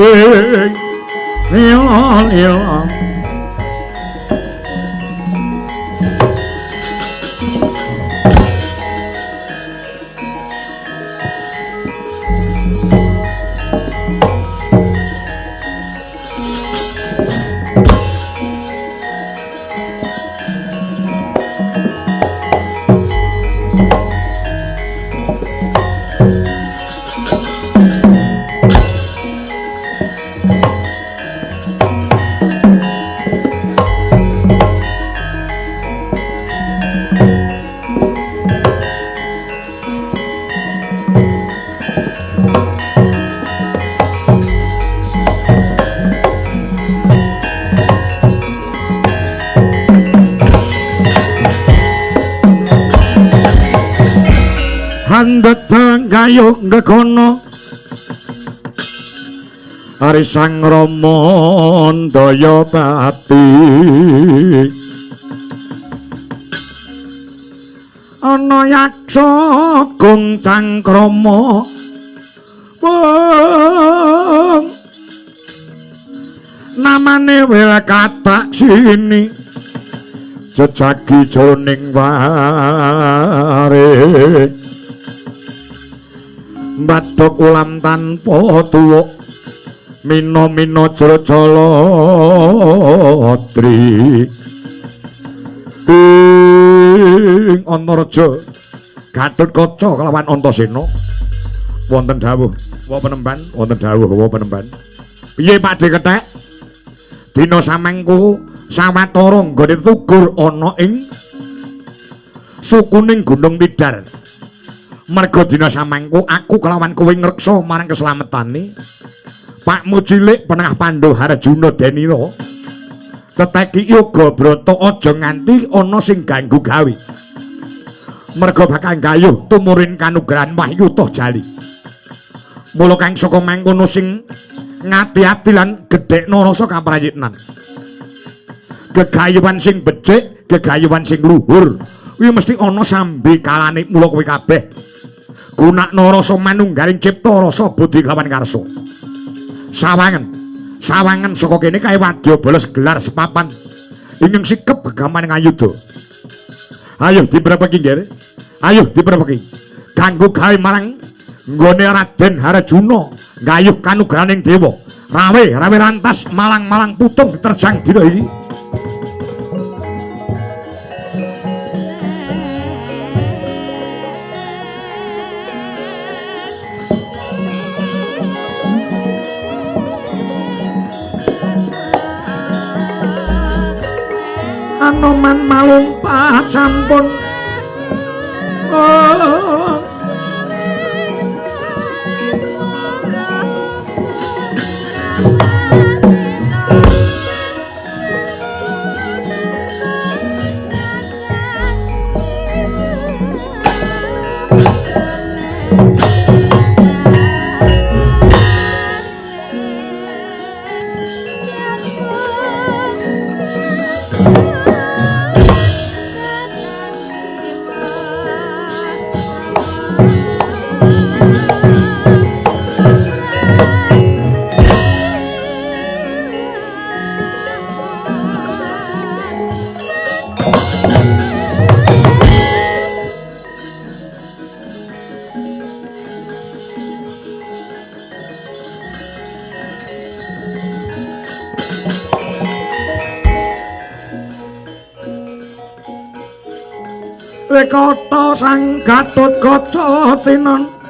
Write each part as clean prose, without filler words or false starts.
sing liya-liya Handeta gayuh gegono Ari Sang Rama ndaya pati ana yaksa gung cangkrama wong namane wel katak sini jejagi jroning ware Bathuk ulam tanpa tuwuk mina-mina Jaladrati ing Antaraja Gatotkaca kelawan Antasena wonten dawuh wa penemban wonten dawuh wa penemban piye Pakde Kethek dina samengku sawetara nggone tugur ana ing sukuning Gunung Tidar merga dina samengku aku kelawan kowe ngreksa marang keslametane Pakmu cilik penengah Pandhu Harjuna Denira teteki yoga brata aja nganti ana sing ganggu gawe merga bakal gayuh tumurin kanugrahan wahyu toh jali mula kang saka mangkono sing ngati-ati lan gedhekna rasa kaprayitnan gegayuhan sing becik gegayuhan sing luhur kuwi mesti ana sambe kalane mula kowe kabeh gunakna rasa manunggaling cipta rasa budi lawan karsa sawangan saka kene kae wadya bolos gelar sepapan ingkang sikep begaman ngayuda ayo diprepeki nggih ayo diprepeki kanggo gawe marang nggone Raden Harjuna gayuh kanugrahaning dewa rawe rantas malang putung terjang dina iki Anoman malumpat sampun Rekata Sang Gatotkaca tinon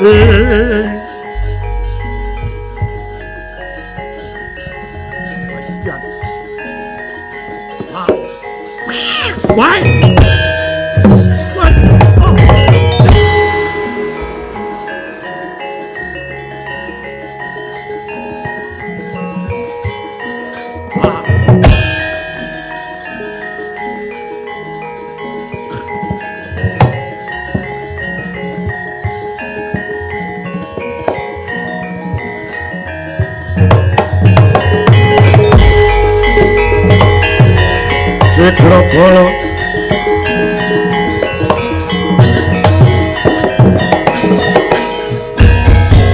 Why? Segrogolo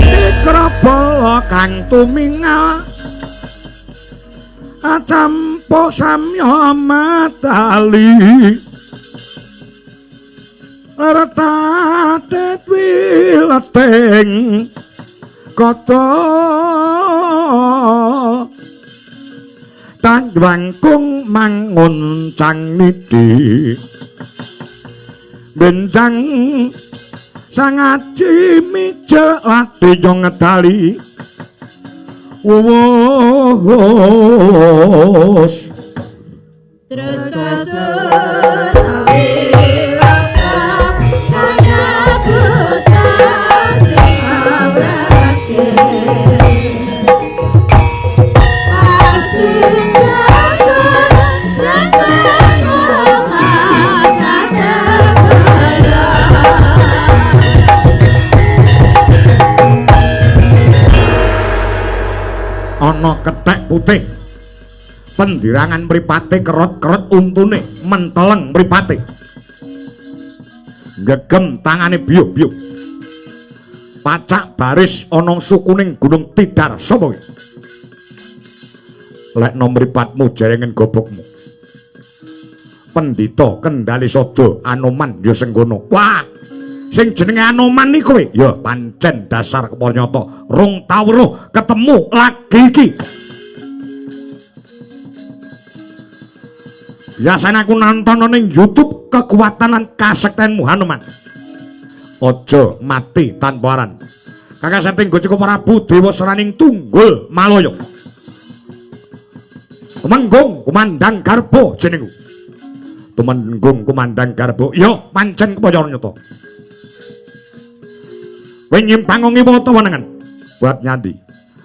Segrogolo kang tumingal acampo samya matali retate wileteng kata tanjwangkung mangun cang nidi benjang sangaji mija lati yo ngedali wos terus kasur awilasa kaya buta sing awrake pasti ana kethek putih pendirangan mripate kerot-kerot untune menteleng mripate gegem tangane biuk-biuk pacak baris ana sukuning gunung Tidar sapa iki lekno mripatmu jerengen gobokmu pendhita kendali sada Anoman ya senggono wah sing jenenge Anoman iki kowe ya pancen dasar kepanyata rung tau weruh ketemu lagi iki biasane aku nonton ning YouTube kekuatan kasektenmu Hanuman aja mati tanpa aran kakak setting go cukup Prabu Dewa Seraning Tunggul Malaya Tumenggung Kumandang Garbo jenengku Tumenggung Kumandang Garbo yo pancen kepaya nyata kowe nyimpangongi wata wenengan buat nyandi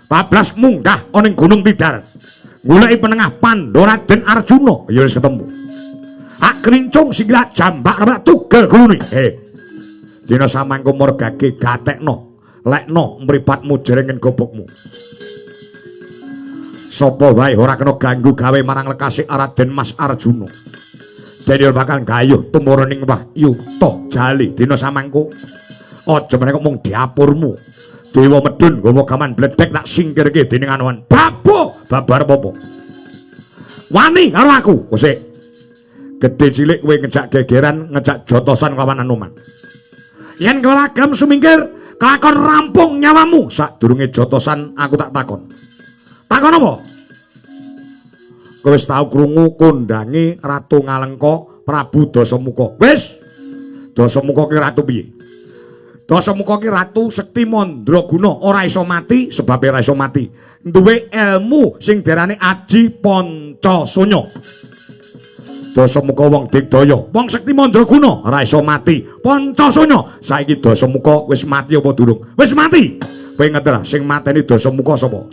bablas munggah ana ing Gunung Tidar goleki penengah Pandora Den Arjuna ya wis ketemu hak krincung singgra jambak rak tugel gulune dina samangku morgage gatekno lekno mripatmu jerengen gobokmu sapa wae ora kena ganggu gawe marang lekasih Raden Mas Arjuna dene bakal gayuh tumurning wahyu toh jali dina samangku aja meneh kok mung diapurmu dewa medun nggawa gaman bledek tak singkirke dening Anoman babo babar popo wani karo aku sik gedhe cilik kowe ngejak gegeran ngejak jotosan kawan Anoman yen kowe agam sumingkir kelakon rampung nyawamu sadurunge jotosan aku tak takon apa kowe wis tau krungu kondange Ratu Ngalengka Prabu Dasamuka wis Dasamuka ki ratu piye Dasamuka ki ratu sekti mandraguna ora iso mati sebab ora iso mati duwe ilmu sing diarani Aji Pancasunya Dasamuka wong digdaya wong sekti mandraguna ora iso mati Pancasunya saiki Dasamuka wis mati apa durung wis mati kowe ngerti sing mateni Dasamuka sapa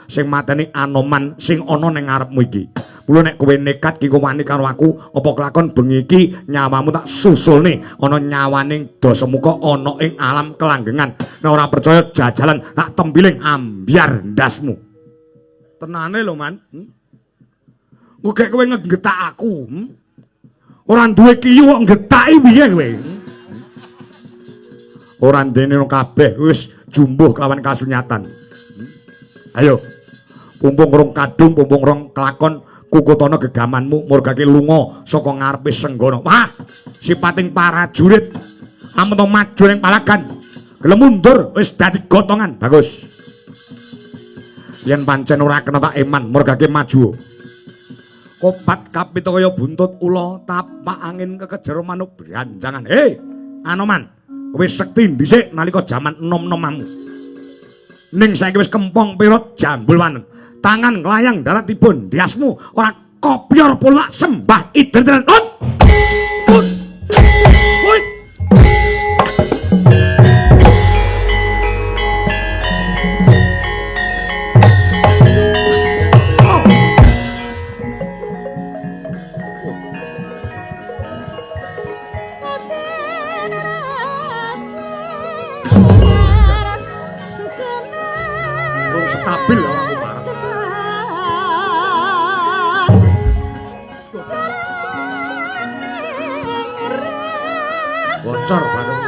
sing mateni Anoman sing ana ning ngarepmu iki mula nek kowe nekat ki wani karo aku apa kelakon bengi iki nyawamu tak susulne ana nyawaning Dasamuka ana ing alam kelanggengan nek ora percaya jajalan tak tembiling ambyar ndasmu tenane lho man Ngek kowe ngegetak aku ora duwe kiyu kok ngetaki piye kowe ora ndene kabeh wis jumbuh kelawan kasunyatan ayo pumpung rong kadung pumpung rong kelakon kukutana gegamanmu murgake lunga saka ngarepe Senggana wah sipating prajurit amun maju ning palagan gelem mundur wis dadi gotongan bagus yen pancen ora kena tak eman murgake maju kopat kapita kaya buntut ula tapak angin kekejero manuk branjangan Anoman wis sekti dhisik nalika jaman enom-enomamu. Ning saiki wis kempong pirot jambul waneng. Tangan nglayang daratipun diasmu ora kopyor pulak sembah idren. Stabil ya aku parah. Bocor bareng.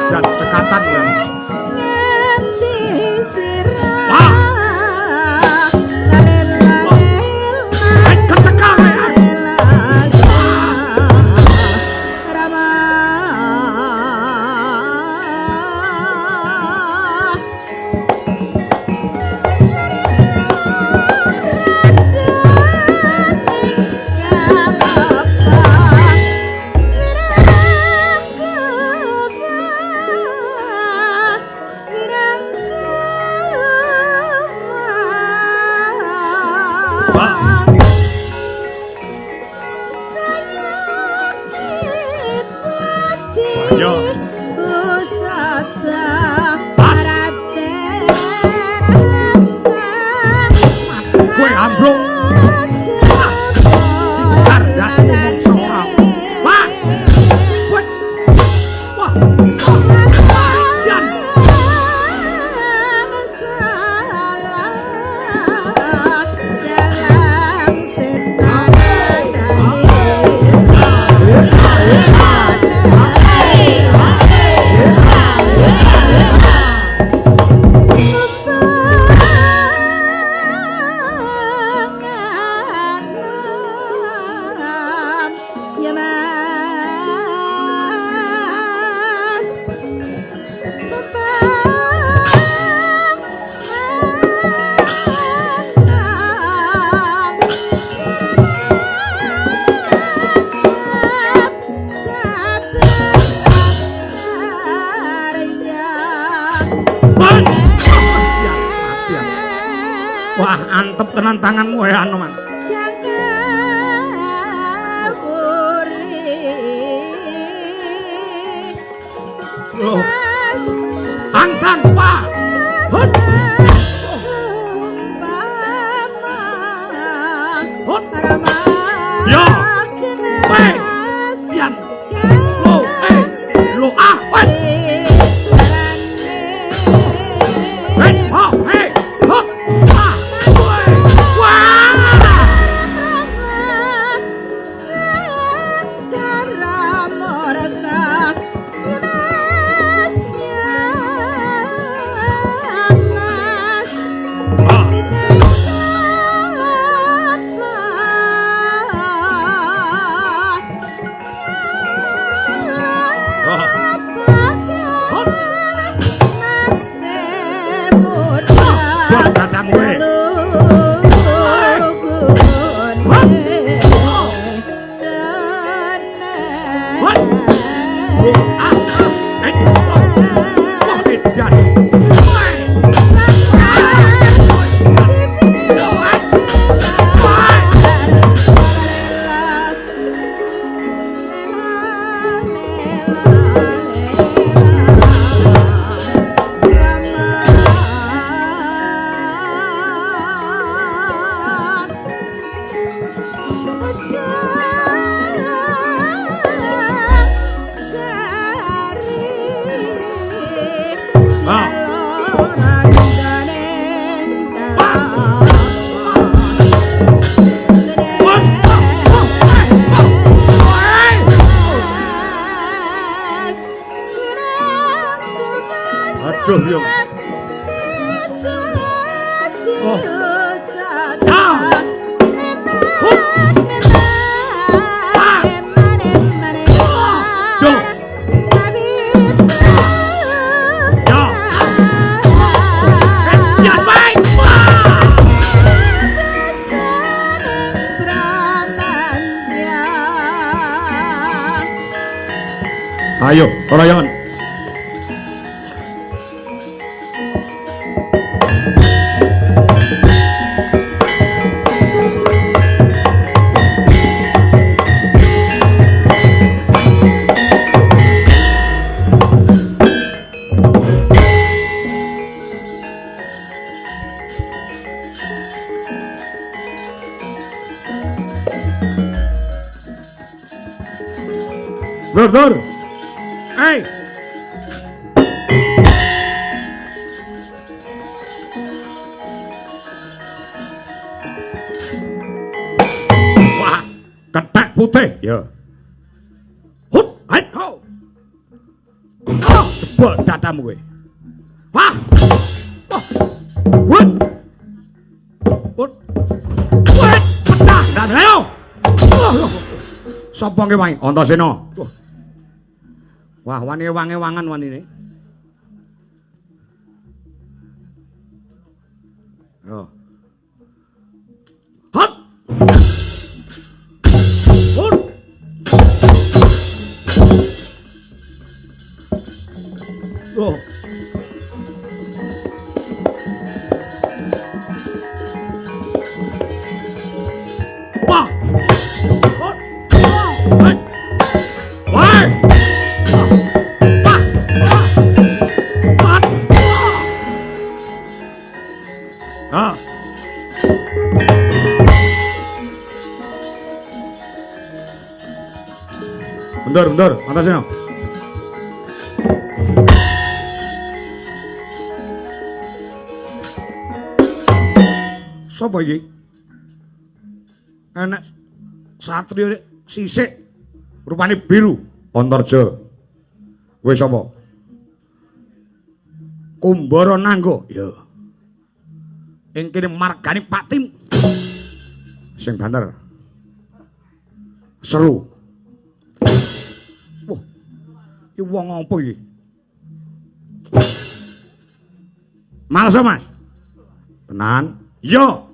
Cekatan ya. Wah, antep tenan tanganmu ya Anoman. Loh. Angsan, Pak. Hut. Hut. Ya. Weh. Sian. Loh, Loh, weh. Hei, oh, hei. Hut. Ayo, Rayon. Dur. Hey. Wah, ketek putih. Ya. Hut, hai, ho. Oh, jebol dadamu kowe. Wah. Hut. Hut. Hut, pecah dan ayo. Sapa ki wae? Antasena. Wah, wani wange-wangan wanine. Yo. Hot. Hot. Oh. Wah. Hot. Wah. Wah. Bentar, atasnya. Sopo iki? Enak satria sisik rupane biru, Antarja. Kowe sapa? Kumbara Nangga. Ya. Ing kene margane Pak Tim. Sing banter. Seru. Wah. Iki wong apa iki? Males, Mas. Tenan? Yo.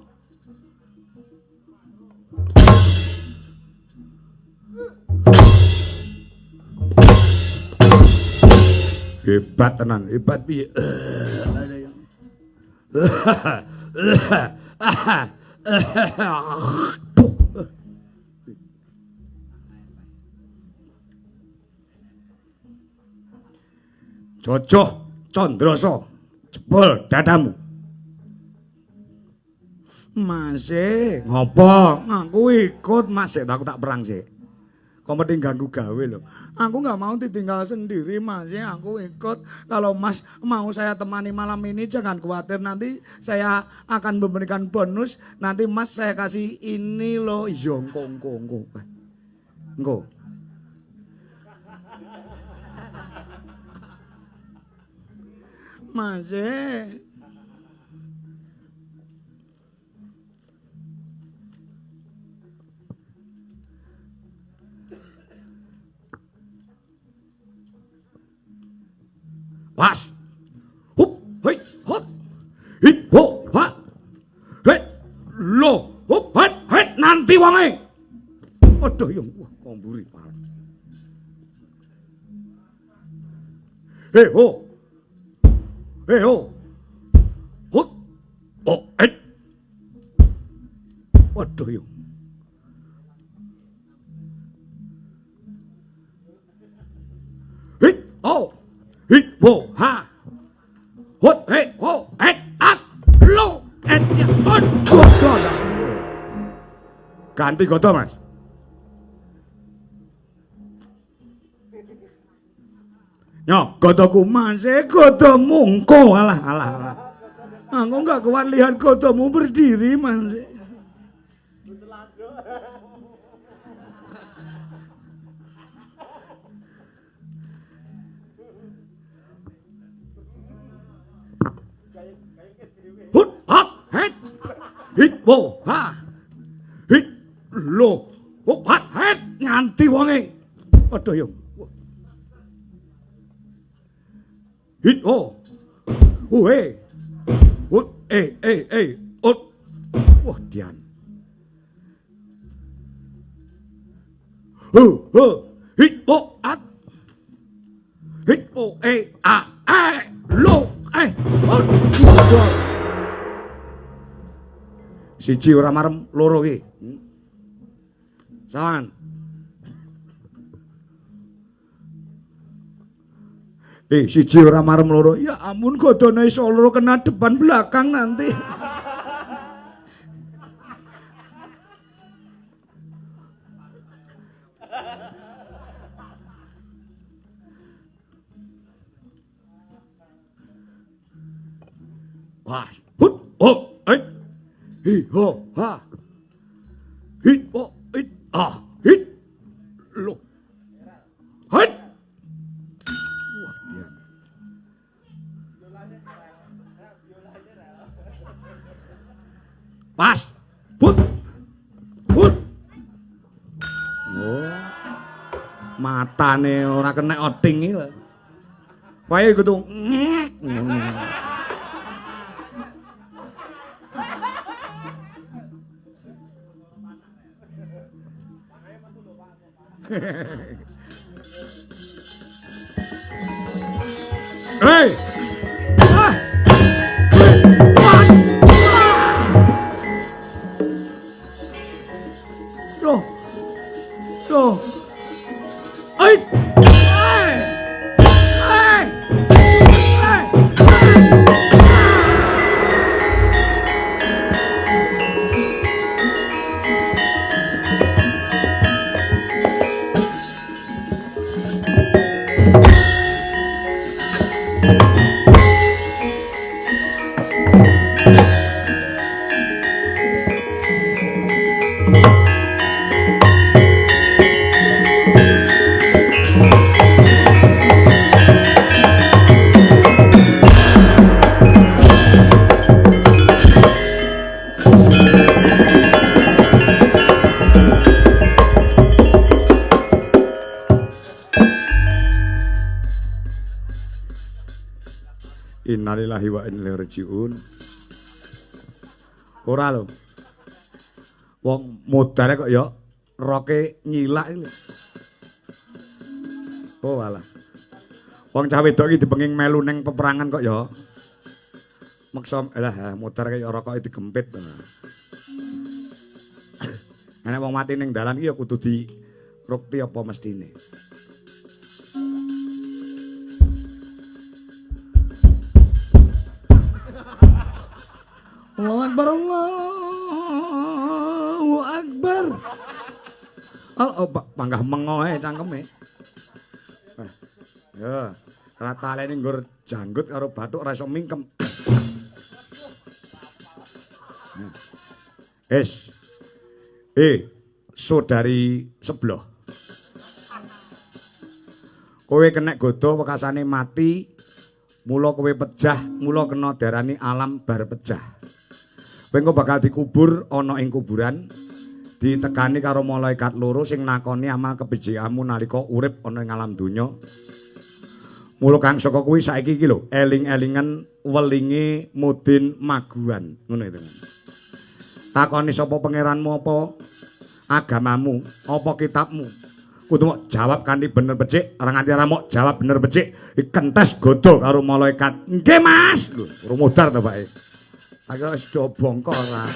Hebat tenan, hebat piye? Jojoh Candrasa jebol dadamu. Mas, ngopo? Aku ikut, Mas. Aku tak perang sih. Kok mending ganggu gawe loh. Aku nggak mau ditinggal sendiri, Mas. Aku ikut. Kalau Mas mau saya temani malam ini, jangan khawatir. Nanti saya akan memberikan bonus. Nanti Mas saya kasih ini loh. Iya, engko. Mas, Was. Hup, hei, hot. Hit, ho, ha. Hei, lo, hup, hei, nanti wangi. Aduh, yang wah, komburi parah. Hei, ho. Hei, ho. Hut. Oh, hei. Waduh, yang. Hei, oh. Hit, wo, ha. Hut, hei, ho, hei, at, lo, et, ya, on. Ganti goto, Mas. Yo, gotoku Mas, gotomu engko, alah. Aku enggak kuat lihat gotomu berdiri, Mas. Hit, wo, ha. Hit, lo, huk, hat, het, nganti wonge. Aduh, yung. Hit, ho. He. Hut, hut. Wah, dian. Hit, ho, at. hit o e a lo siji ora marem loro iki sawan siji ora marem loro ya ampun godone iso loro kena depan belakang nanti wah, hut, ho, hi, ho, ha, hi, ho, hi, lo, hai. Wah, dia. Pas, hut, hut. Oh, matane ora kena oting iki lho. Wae kudu ngek. Hey! Loh. Loh. Ay! Ay! Ay! Innalillahi wa inna ilaihi raji'un. Ora lho. Wong modare kok ya roke nyilak iki. Oh alah. Wong cah wedok iki dipenging melu ning peperangan kok ya. Maksa lah modar kaya rokoke digempit. Nek wong mati ning dalan iki ya kudu dirukti apa mestine. Allahu Akbar, Allahu Akbar. Oh, panggah mengoe cangkeme. Ya, ratalene nggur janggut karo bathuk ora iso mingkem. Saudari sebelah. Kowe kena godo wekasane mati, mula kowe pejah, mula kena darani alam bar pejah. Kowe engko bakal dikubur ana ing kuburan, ditekani karo malaikat loro sing nakoni amal kebijikanmu nalika urip ana ing alam donya. Mula kang saka kuwi saiki iki lho, eling-elingan welinge mudin maguan, ngono itu. Takoni sapa pangeranmu apa agamamu, apa kitabmu. Kudu mok jawab kanthi bener becik, ora nganti ora mok jawab bener becik, kentes godo karo malaikat. Nggih, Mas. Lho, ora modar to, Pak. Aku wis do bongkor ora.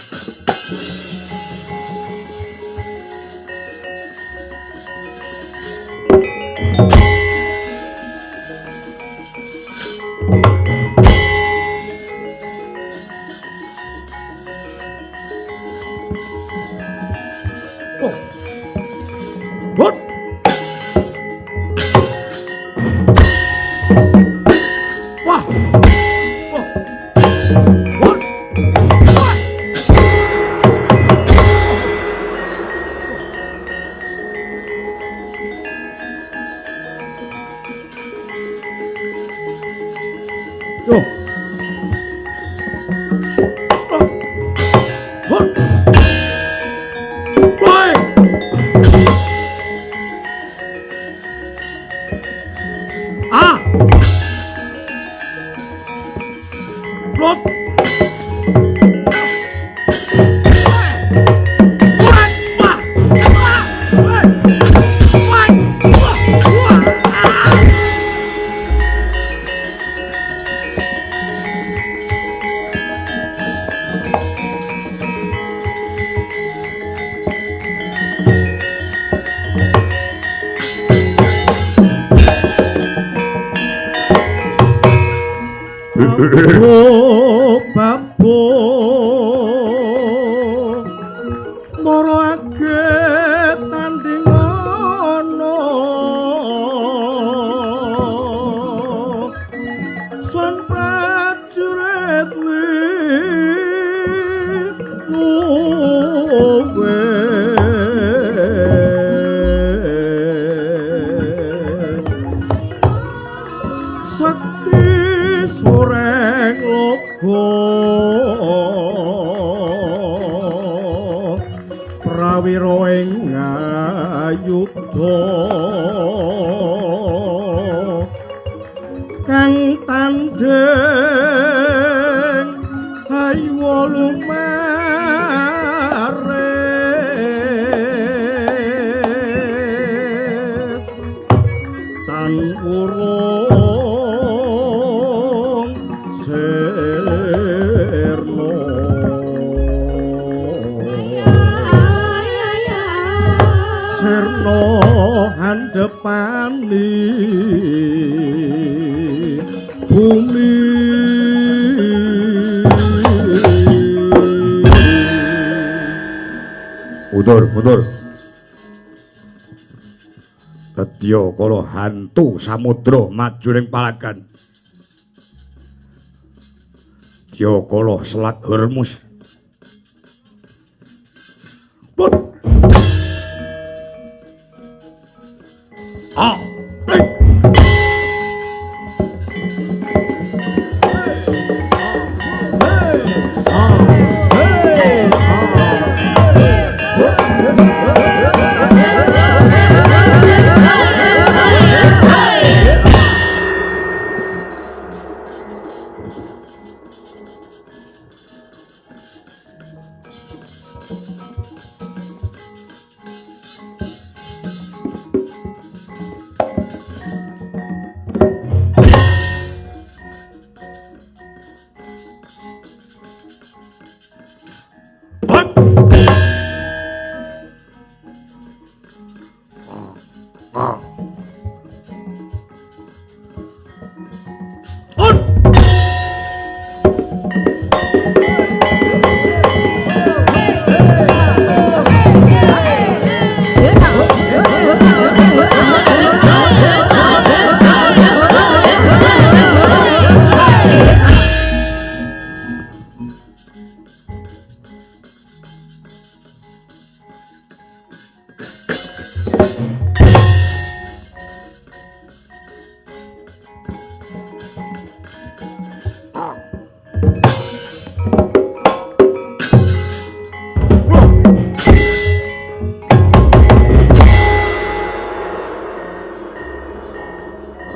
babo moro age tanding ana son prajurit nuwe sakti soreng logo prawira ing ayudha kang tandheng haywa lumares tan urung serno serno handepani bumi mundur Dadya kala hantu samudra maju ning palagan Dadya kala Selat Hormuz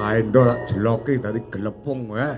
Raendra tak jeloki dadi gelepung wae.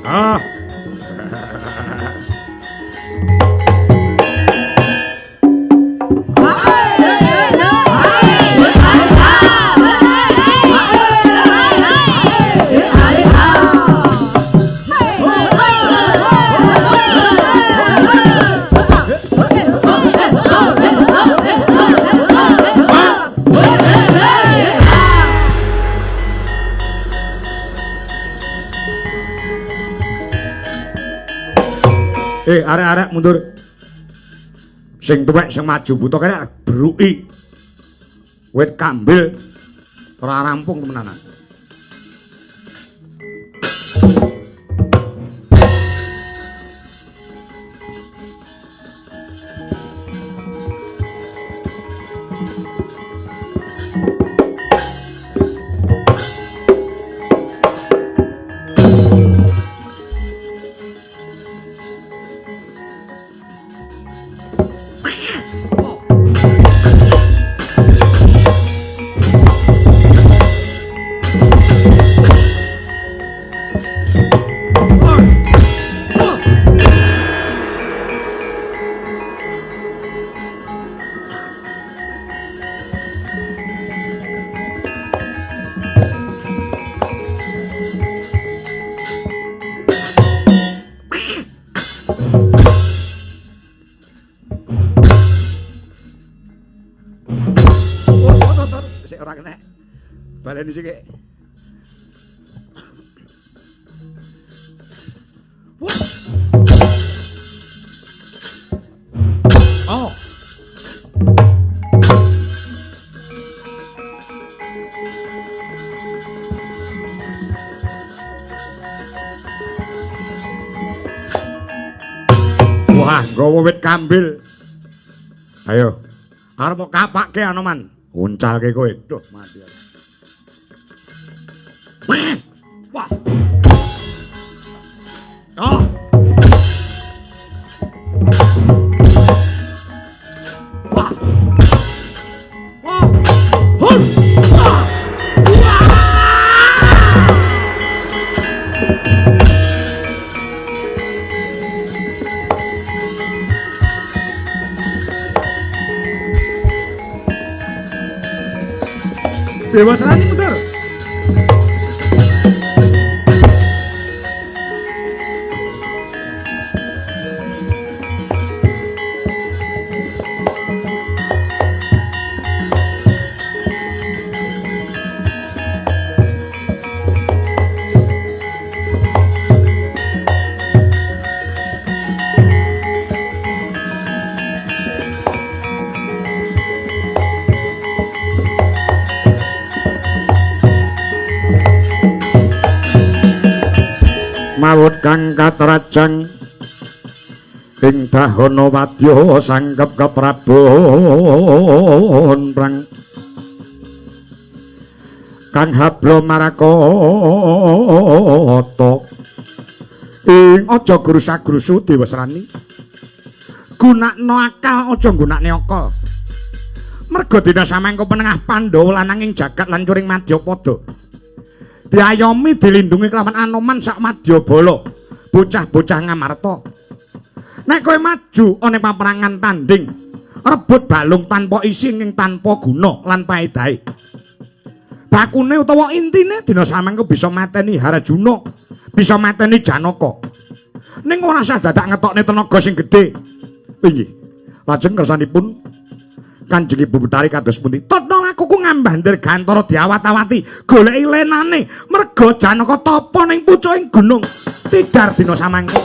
Ah. Arek-arek mundur. Sing tuwek sing maju buta kene bruki. Wit kambil ora rampung temenan. Ora kena. Baleni sik. Oh. Wah, nggawa wit kambil. Ayo. Arep kapakke Anoman. Uncalke kowe. Duh, mati. Wah. Oh. Wah. Wah. Hur. Ah. Dewa Serani muter. Mawut kang katrajang ing dahana wadya sangkep keprabon prang kang hablo marakata ing aja grusak-grusu Dewa Serani gunakno akal aja gunakne akal merga dina samangka penengah Pandhawa lanang ing jagat lan curing Madyapada diayomi dilindungi kelawan Anoman sak Madyabala bocah-bocah Ngamarta nek kowe maju ana paperangan tanding rebut balung tanpa isi ing tanpa guna lan paedahe bakune utawa intine dina samangka bisa mateni Harajuna bisa mateni Janaka ning ora usah dadak ngetokne tenaga sing gedhe inggih lajeng kersanipun Kanjeng Ibu Betari kados pundi? Tatna lakuku ngambandir gantara diawat-awati goleki lenane merga Janaka tapa ning pucuking gunung Tidar dina samangka.